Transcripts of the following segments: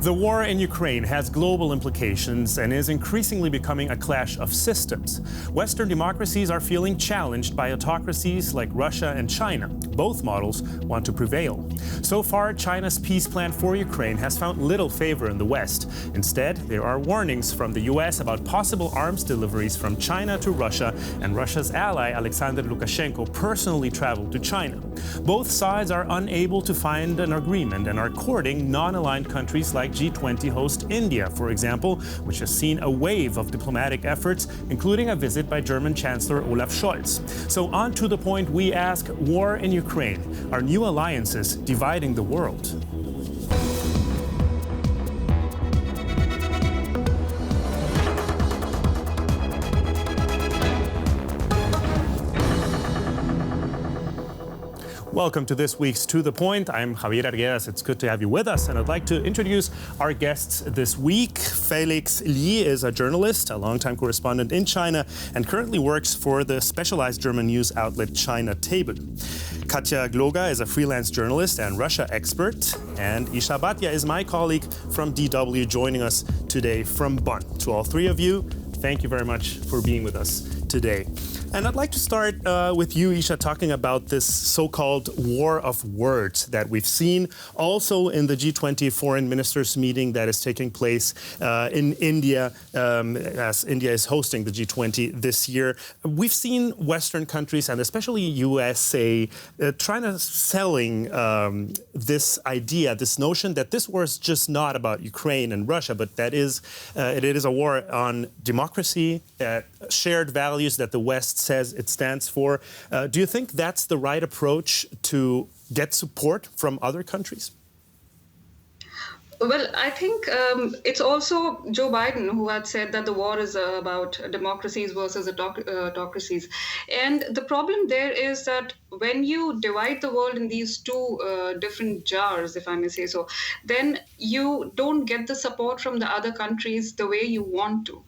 The war in Ukraine has global implications and is increasingly becoming a clash of systems. Western democracies are feeling challenged by autocracies like Russia and China. Both models want to prevail. So far, China's peace plan for Ukraine has found little favor in the West. Instead, there are warnings from the US about possible arms deliveries from China to Russia, and Russia's ally Alexander Lukashenko personally traveled to China. Both sides are unable to find an agreement and are courting non-aligned countries like G20 host India, for example, which has seen a wave of diplomatic efforts, including a visit by German Chancellor Olaf Scholz. So on to the point, we ask, war in Ukraine, are new alliances dividing the world? Welcome to this week's To The Point. I'm Javier Arguedas. It's good to have you with us, and I'd like to introduce our guests this week. Felix is a journalist, a longtime correspondent in China, and currently works for the specialized German news outlet China Table. Katja Gloger is a freelance journalist and Russia expert, and Isha Bhatia is my colleague from DW, joining us today from Bonn. To all three of you, thank you very much for being with us today. And I'd like to start with you, Isha, talking about this so-called war of words that we've seen also in the G20 foreign ministers meeting that is taking place in India, as India is hosting the G20 this year. We've seen Western countries, and especially USA, selling this idea, this notion that this war is just not about Ukraine and Russia, but that it is a war on democracy, shared values that the West says it stands for. Do you think that's the right approach to get support from other countries? Well, I think it's also Joe Biden who had said that the war is about democracies versus autocracies. And the problem there is that when you divide the world in these two different jars, if I may say so, then you don't get the support from the other countries the way you want to.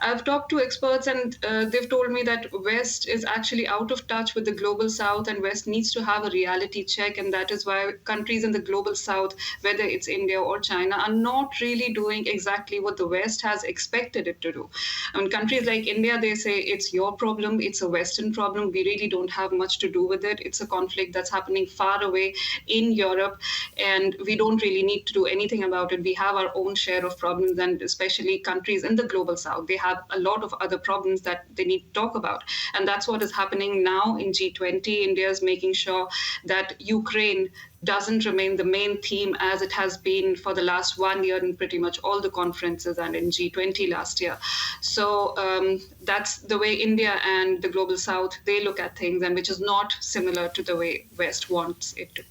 I've talked to experts, and they've told me that West is actually out of touch with the global South, and West needs to have a reality check. And that is why countries in the global South, whether it's India or China, are not really doing exactly what the West has expected it to do. I mean, countries like India, they say it's your problem, it's a Western problem, we really don't have much to do with it. It's a conflict that's happening far away in Europe, and we don't really need to do anything about it. We have our own share of problems, and especially countries in the global South, they have a lot of other problems that they need to talk about. And that's what is happening now in G20. India is making sure that Ukraine doesn't remain the main theme as it has been for the last 1 year in pretty much all the conferences and in G20 last year. So that's the way India and the global South, they look at things, and which is not similar to the way West wants it to.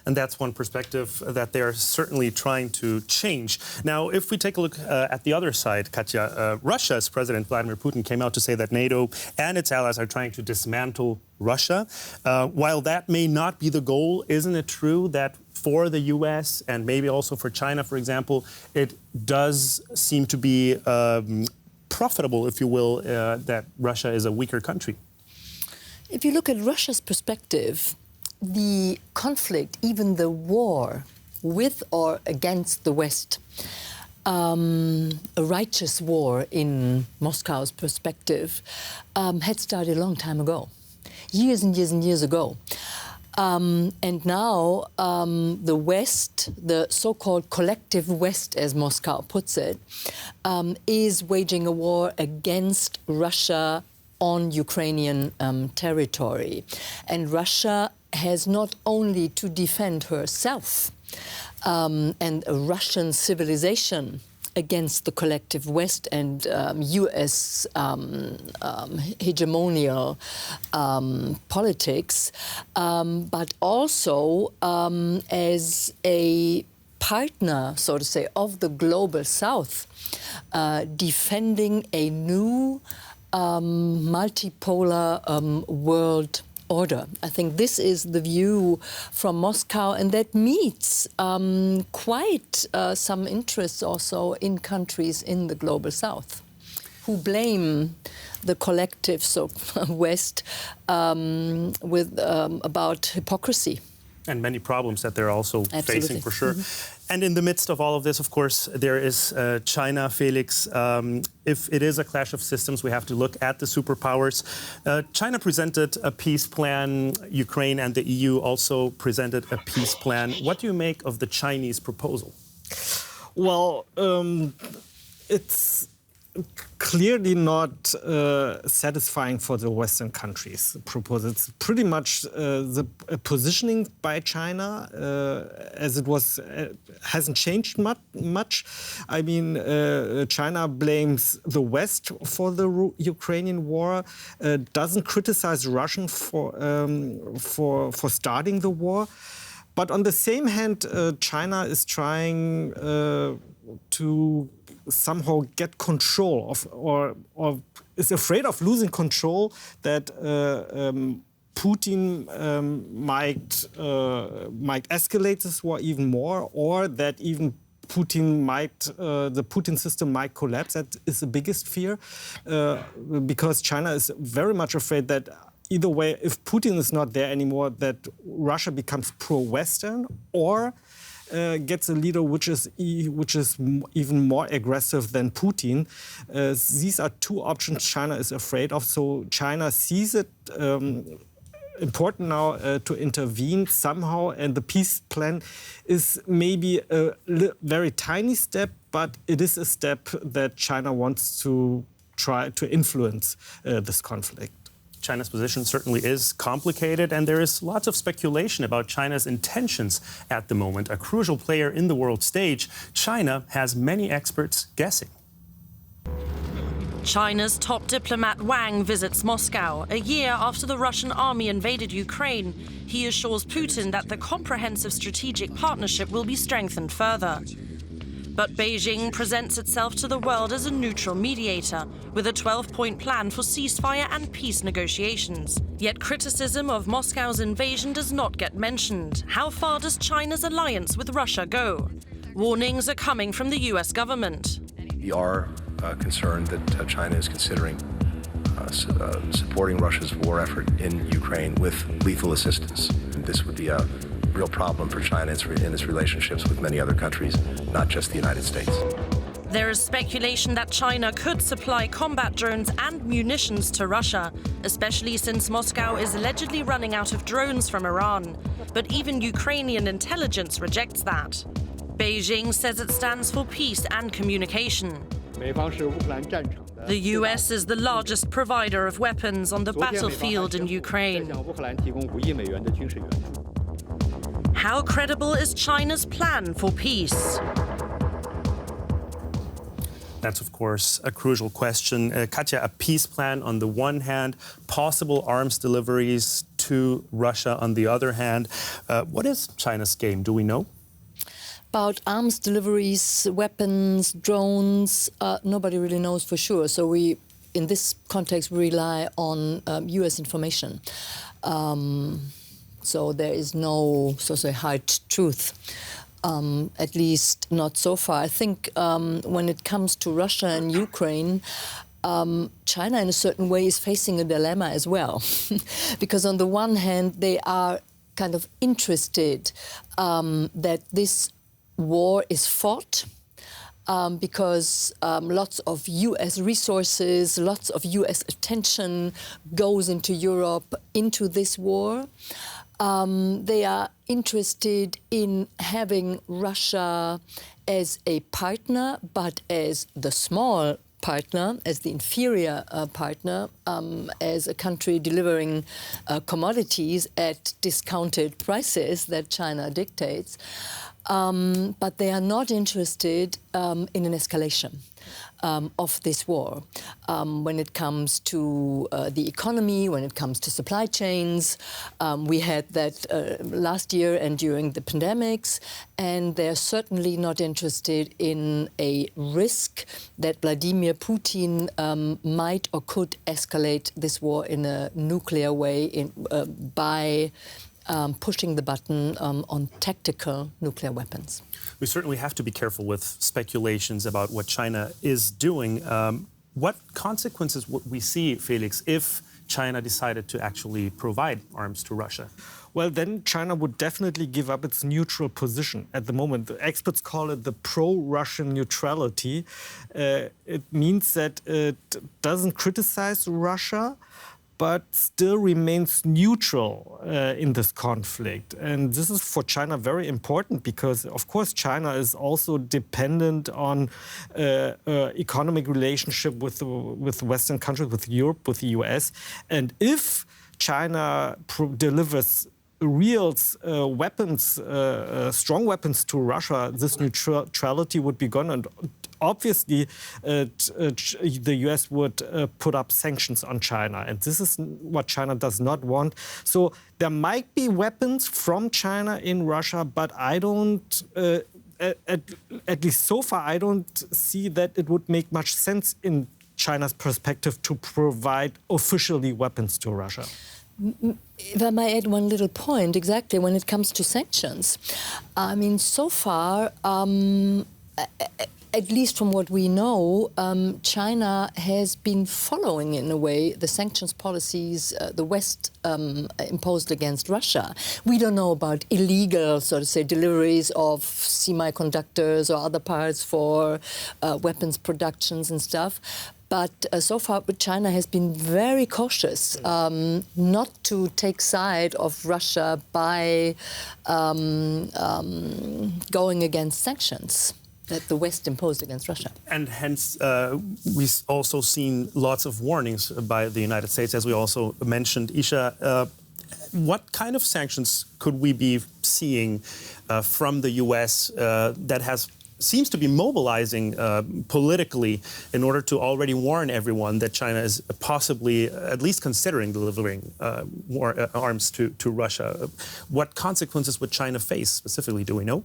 And that's one perspective that they're certainly trying to change. Now, if we take a look at the other side, Katja, Russia's President Vladimir Putin came out to say that NATO and its allies are trying to dismantle Russia. While that may not be the goal, isn't it true that for the US and maybe also for China, for example, it does seem to be profitable, if you will, that Russia is a weaker country? If you look at Russia's perspective, the conflict, even the war with or against the West, a righteous war in Moscow's perspective, had started a long time ago, years and years and years ago. And now the West, the so-called collective West, as Moscow puts it, is waging a war against Russia on Ukrainian territory. And Russia has not only to defend herself and a Russian civilization against the collective West and US hegemonial politics, but also as a partner, so to say, of the global South, defending a new multipolar world order. I think this is the view from Moscow, and that meets quite some interests also in countries in the global South, who blame the collective West about hypocrisy. And many problems that they're also Absolutely. facing, for sure. And in the midst of all of this, of course, there is China, Felix. If it is a clash of systems, we have to look at the superpowers. China presented a peace plan. Ukraine and the EU also presented a peace plan. What do you make of the Chinese proposal? Well, it's clearly not satisfying for the Western countries. Proposal. It's pretty much the positioning by China as it was hasn't changed much. I mean, China blames the West for the Ukrainian war, doesn't criticize Russia for starting the war. But on the same hand, China is trying to somehow get control of, or is afraid of losing control, that Putin might escalate this war even more, or that even the Putin system might collapse. That is the biggest fear, because China is very much afraid that either way, if Putin is not there anymore, that Russia becomes pro-Western, or gets a leader which is even more aggressive than Putin. These are two options China is afraid of. So China sees it important now to intervene somehow, and the peace plan is maybe a very tiny step, but it is a step that China wants to try to influence this conflict. China's position certainly is complicated, and there is lots of speculation about China's intentions at the moment. A crucial player in the world stage, China has many experts guessing. China's top diplomat Wang visits Moscow a year after the Russian army invaded Ukraine. He assures Putin that the comprehensive strategic partnership will be strengthened further. But Beijing presents itself to the world as a neutral mediator, with a 12-point plan for ceasefire and peace negotiations. Yet criticism of Moscow's invasion does not get mentioned. How far does China's alliance with Russia go? Warnings are coming from the US government. We are concerned that China is considering supporting Russia's war effort in Ukraine with lethal assistance. And this would be a real problem for China in its relationships with many other countries, not just the United States. There is speculation that China could supply combat drones and munitions to Russia, especially since Moscow is allegedly running out of drones from Iran. But even Ukrainian intelligence rejects that. Beijing says it stands for peace and communication. The US is the largest provider of weapons on the battlefield in Ukraine. How credible is China's plan for peace? That's, of course, a crucial question. Katja, a peace plan on the one hand, possible arms deliveries to Russia on the other hand. What is China's game? Do we know? About arms deliveries, weapons, drones, nobody really knows for sure. So we, in this context, rely on US information. So there is no, so to say, hard truth, at least not so far. I think when it comes to Russia and Ukraine, China in a certain way is facing a dilemma as well. Because on the one hand, they are kind of interested that this war is fought, because lots of US resources, lots of US attention goes into Europe, into this war. They are interested in having Russia as a partner, but as the small partner, as the inferior partner, as a country delivering commodities at discounted prices that China dictates. But they are not interested in an escalation of this war. When it comes to the economy, when it comes to supply chains, we had that last year and during the pandemics, and they're certainly not interested in a risk that Vladimir Putin might or could escalate this war in a nuclear way by pushing the button on tactical nuclear weapons. We certainly have to be careful with speculations about what China is doing. What consequences would we see, Felix, if China decided to actually provide arms to Russia? well, then China would definitely give up its neutral position at the moment. The experts call it the pro-Russian neutrality. It means that it doesn't criticize Russia, but still remains neutral in this conflict. And this is for China very important because, of course, China is also dependent on economic relationship with Western countries, with Europe, with the US. And if China delivers real weapons, strong weapons to Russia, this neutrality would be gone. And obviously, the US would put up sanctions on China. And this is what China does not want. So there might be weapons from China in Russia, but I don't, at least so far, I don't see that it would make much sense in China's perspective to provide officially weapons to Russia. If I might add one little point, exactly, when it comes to sanctions. I mean, so far, at least from what we know, China has been following, in a way, the sanctions policies the West imposed against Russia. We don't know about illegal, so to say, deliveries of semiconductors or other parts for weapons productions and stuff. But so far, China has been very cautious not to take side of Russia by going against sanctions that the West imposed against Russia. And hence, we've also seen lots of warnings by the United States, as we also mentioned. Isha, what kind of sanctions could we be seeing from the US that seems to be mobilizing politically in order to already warn everyone that China is possibly at least considering delivering arms to Russia? What consequences would China face specifically, do we know?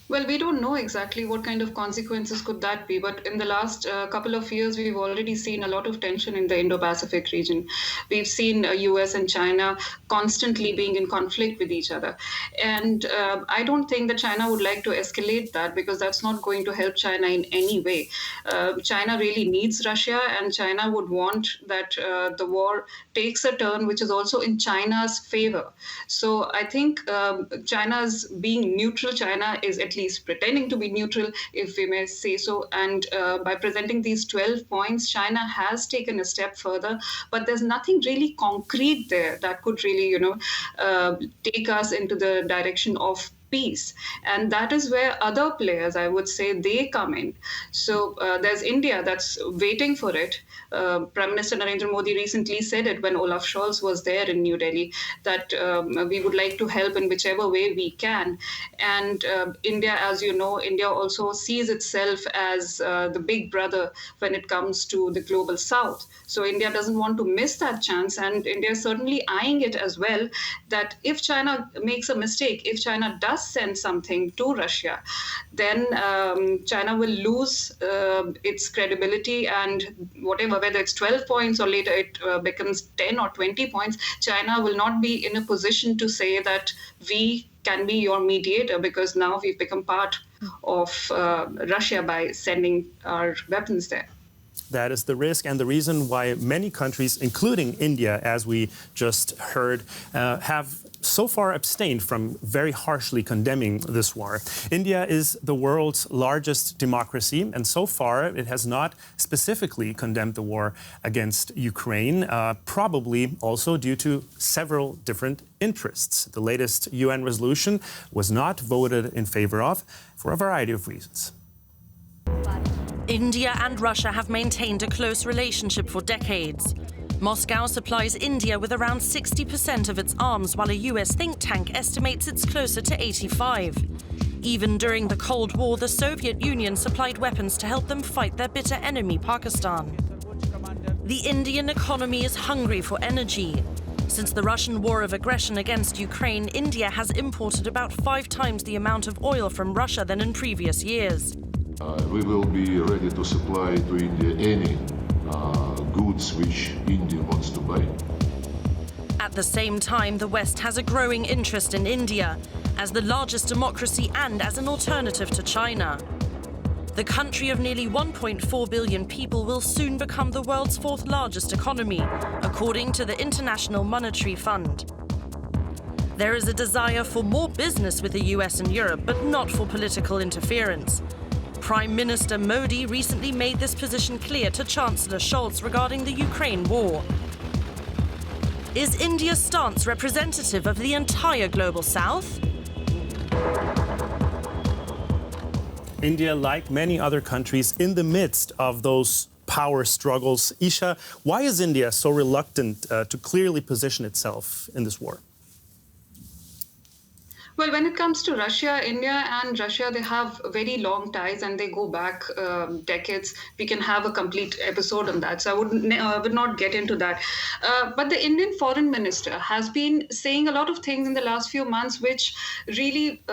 Well, we don't know exactly what kind of consequences could that be, but in the last couple of years, we've already seen a lot of tension in the Indo-Pacific region. We've seen US and China constantly being in conflict with each other. And I don't think that China would like to escalate that because that's not going to help China in any way. China really needs Russia, and China would want that the war takes a turn which is also in China's favor. So I think China's being neutral, China is at least pretending to be neutral, if we may say so. And by presenting these 12 points, China has taken a step further, but there's nothing really concrete there that could really, take us into the direction of peace. And that is where other players, I would say, they come in. So there's India that's waiting for it. Prime Minister Narendra Modi recently said it when Olaf Scholz was there in New Delhi, that we would like to help in whichever way we can. And India, as you know, India also sees itself as the big brother when it comes to the global south. So India doesn't want to miss that chance. And India is certainly eyeing it as well, that if China makes a mistake, if China does send something to Russia, then China will lose its credibility, and whatever, whether it's 12 points or later it becomes 10 or 20 points, China will not be in a position to say that we can be your mediator, because now we've become part of Russia by sending our weapons there. That is the risk and the reason why many countries, including India, as we just heard, have so far abstained from very harshly condemning this war. India is the world's largest democracy, and so far it has not specifically condemned the war against Ukraine, probably also due to several different interests. The latest UN resolution was not voted in favor of for a variety of reasons. India and Russia have maintained a close relationship for decades. Moscow supplies India with around 60% of its arms, while a US think tank estimates it's closer to 85%. Even during the Cold War, the Soviet Union supplied weapons to help them fight their bitter enemy, Pakistan. The Indian economy is hungry for energy. Since the Russian war of aggression against Ukraine, India has imported about 5 times the amount of oil from Russia than in previous years. We will be ready to supply to India any goods which India wants to buy. At the same time, the West has a growing interest in India as the largest democracy and as an alternative to China. The country of nearly 1.4 billion people will soon become the world's 4th largest economy, according to the International Monetary Fund. There is a desire for more business with the US and Europe, but not for political interference. Prime Minister Modi recently made this position clear to Chancellor Scholz regarding the Ukraine war. Is India's stance representative of the entire global south? India, like many other countries, in the midst of those power struggles. Isha, why is India so reluctant to clearly position itself in this war? Well, when it comes to Russia, India and Russia, they have very long ties and they go back decades. We can have a complete episode on that, so I would not get into that. But the Indian foreign minister has been saying a lot of things in the last few months which really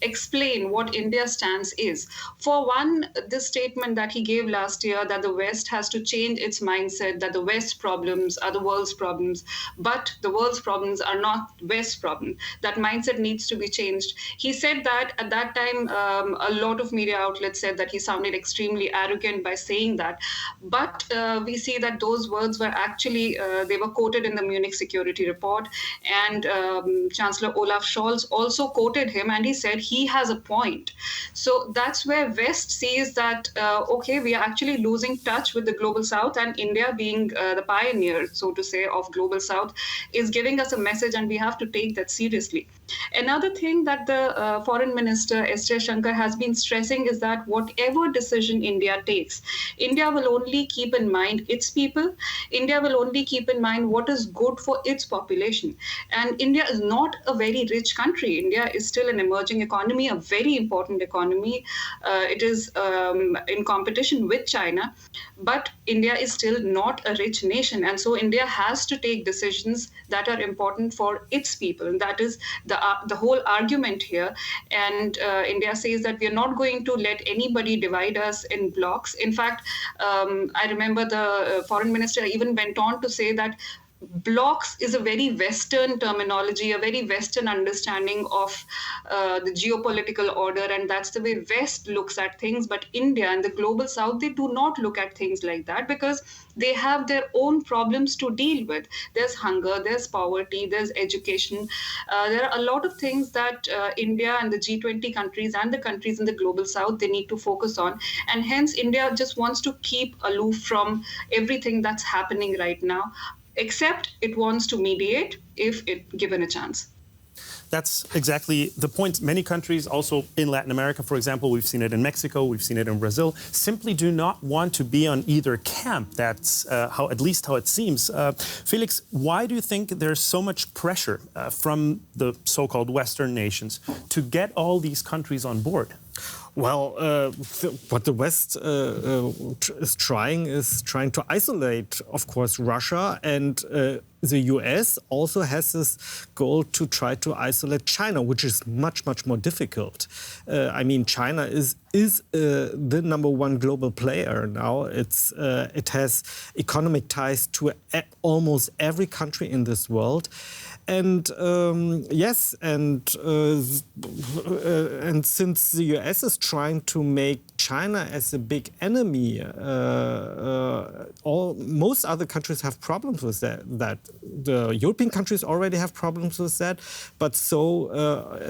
explain what India's stance is. For one, this statement that he gave last year that the West has to change its mindset, that the West's problems are the world's problems, but the world's problems are not West's problems. That mindset needs to be changed. He said that at that time, a lot of media outlets said that he sounded extremely arrogant by saying that. But we see that those words were actually, they were quoted in the Munich Security Report. And Chancellor Olaf Scholz also quoted him and he said he has a point. So that's where West sees that, okay, we are actually losing touch with the global South, and India being the pioneer, so to say, of global South is giving us a message and we have to take that seriously. Another thing that the Foreign Minister S. Jaishankar has been stressing is that whatever decision India takes, India will only keep in mind its people. India will only keep in mind what is good for its population. And India is not a very rich country. India is still an emerging economy, a very important economy. It is in competition with China, but India is still not a rich nation. And so India has to take decisions that are important for its people. And that is the whole argument here. And India says that we are not going to let anybody divide us in blocks. In fact, I remember the foreign minister even went on to say that blocks is a very Western terminology, a very Western understanding of the geopolitical order, and that's the way West looks at things. But India and the global South, they do not look at things like that because they have their own problems to deal with. There's hunger, there's poverty, there's education. There are a lot of things that India and the G20 countries and the countries in the global South, they need to focus on. And hence, India just wants to keep aloof from everything that's happening right now, except it wants to mediate if it given a chance. That's exactly the point. Many countries, also in Latin America, for example, we've seen it in Mexico, we've seen it in Brazil, simply do not want to be on either camp. That's at least how it seems. Felix, why do you think there's so much pressure from the so-called Western nations to get all these countries on board? Well, what the West is trying to isolate, of course, Russia, and the US also has this goal to try to isolate China, which is much, much more difficult. I mean, China is the #1 global player now. It has economic ties to almost every country in this world. And yes, and since the US is trying to make China as a big enemy, most other countries have problems with that. The European countries already have problems with that, but so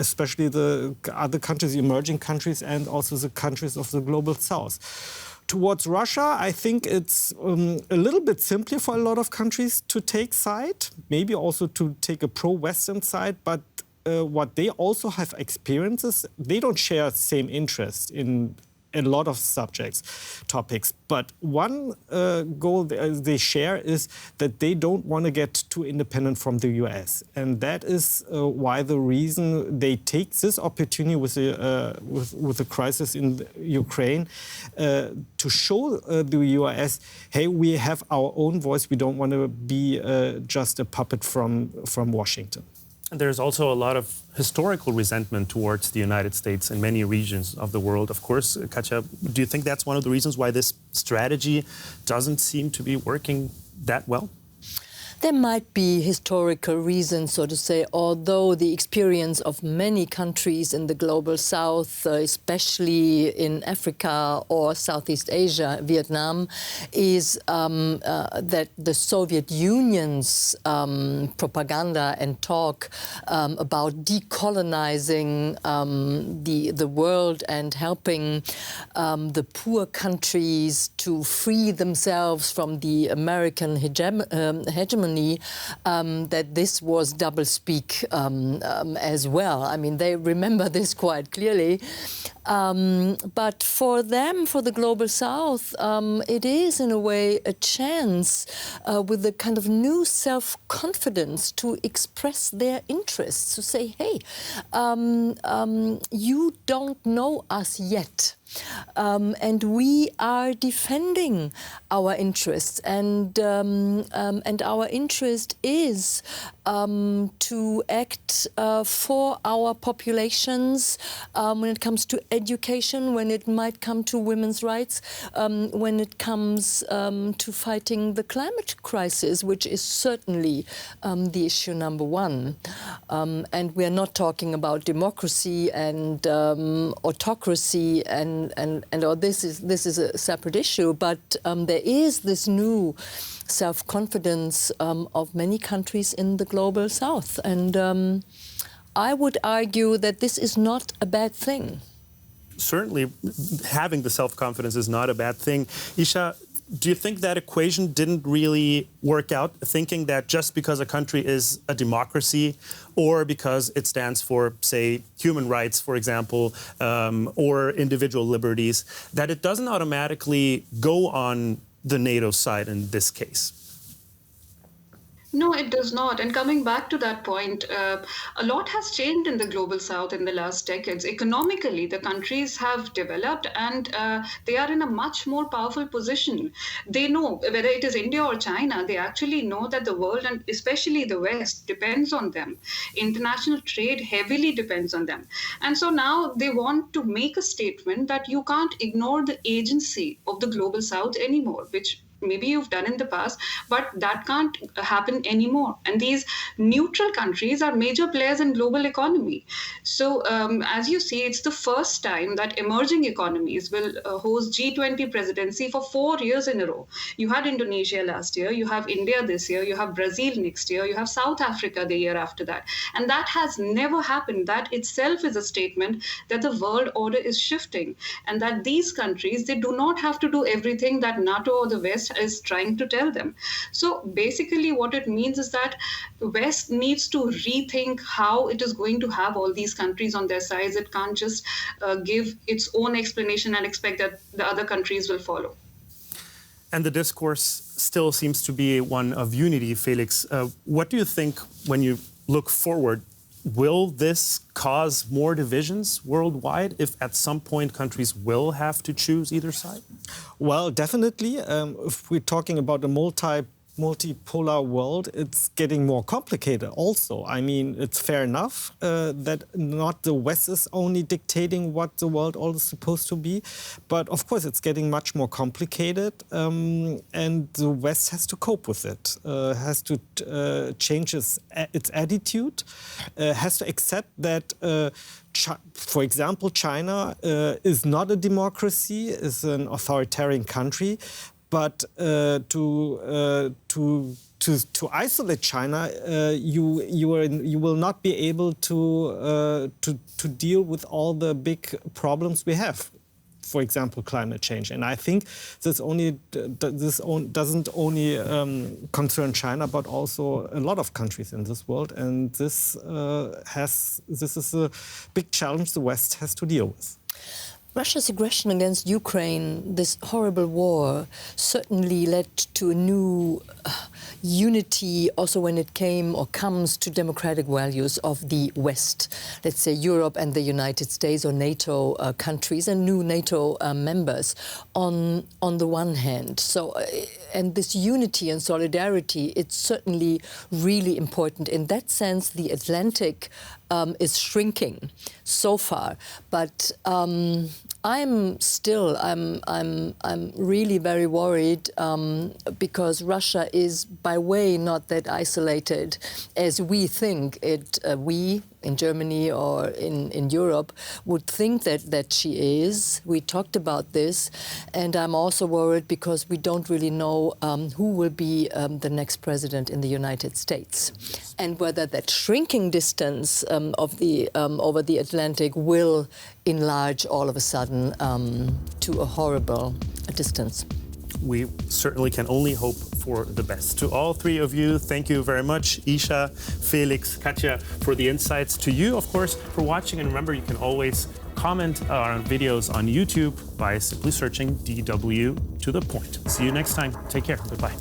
especially the other countries, the emerging countries, and also the countries of the global South. Towards Russia, I think it's a little bit simpler for a lot of countries to take side, maybe also to take a pro-Western side, but what they also have experiences, they don't share the same interest in a lot of topics. But one goal they share is that they don't want to get too independent from the US. And that is why the reason they take this opportunity with the crisis in Ukraine to show the US, hey, we have our own voice. We don't want to be just a puppet from Washington. There's also a lot of historical resentment towards the United States in many regions of the world. Of course, Katja, do you think that's one of the reasons why this strategy doesn't seem to be working that well? There might be historical reasons, so to say, although the experience of many countries in the global south, especially in Africa or Southeast Asia, Vietnam, is that the Soviet Union's propaganda and talk about decolonizing the world and helping the poor countries to free themselves from the American hegemony, that this was doublespeak as well. I mean, they remember this quite clearly. But for them, for the Global South, it is in a way a chance with a kind of new self-confidence to express their interests, to say, hey, you don't know us yet. And we are defending our interests, and our interest is to act for our populations when it comes to education, when it might come to women's rights, when it comes to fighting the climate crisis, which is certainly the issue number one. And we are not talking about democracy and autocracy and this is a separate issue, but there is this new self-confidence of many countries in the global south, and I would argue that this is not a bad thing. Certainly, having the self-confidence is not a bad thing. Isha, do you think that equation didn't really work out, thinking that just because a country is a democracy or because it stands for, say, human rights, for example, or individual liberties, that it doesn't automatically go on the NATO side in this case? No, it does not. And coming back to that point, a lot has changed in the global south in the last decades. Economically, the countries have developed and they are in a much more powerful position. They know, whether it is India or China, they actually know that the world, and especially the West, depends on them. International trade heavily depends on them. And so now they want to make a statement that you can't ignore the agency of the global south anymore, which maybe you've done in the past, but that can't happen anymore. And these neutral countries are major players in global economy. So as you see, it's the first time that emerging economies will host G20 presidency for 4 years in a row. You had Indonesia last year, you have India this year, you have Brazil next year, you have South Africa the year after that. And that has never happened. That itself is a statement that the world order is shifting and that these countries, they do not have to do everything that NATO or the West is trying to tell them. So basically what it means is that the West needs to rethink how it is going to have all these countries on their sides. It can't just give its own explanation and expect that the other countries will follow. And the discourse still seems to be one of unity, Felix. What do you think when you look forward? Will this cause more divisions worldwide if at some point countries will have to choose either side? Well, definitely. If we're talking about a multipolar world, it's getting more complicated also. I mean, it's fair enough that not the West is only dictating what the world all is supposed to be, but of course it's getting much more complicated and the West has to cope with it, has to change its attitude, has to accept that for example, China is not a democracy, is an authoritarian country, but to isolate China, you will not be able to deal with all the big problems we have. For example, climate change, and I think this doesn't only concern China, but also a lot of countries in this world, and this is a big challenge the West has to deal with. Russia's aggression against Ukraine, this horrible war, certainly led to a new unity also when it came or comes to democratic values of the West. Let's say Europe and the United States or NATO countries and new NATO members on the one hand. So, and this unity and solidarity, it's certainly really important. In that sense, the Atlantic is shrinking so far. But I'm really very worried because Russia is by way not that isolated as we think it. We in Germany or in Europe would think that she is. We talked about this, and I'm also worried because we don't really know who will be the next president in the United States, and whether that shrinking distance of the over the Atlantic will enlarge all of a sudden to a horrible distance. We certainly can only hope for the best. To all three of you, thank you very much. Isha, Felix, Katja, for the insights. To you, of course, for watching. And remember, you can always comment on videos on YouTube by simply searching DW to the point. See you next time. Take care. Goodbye.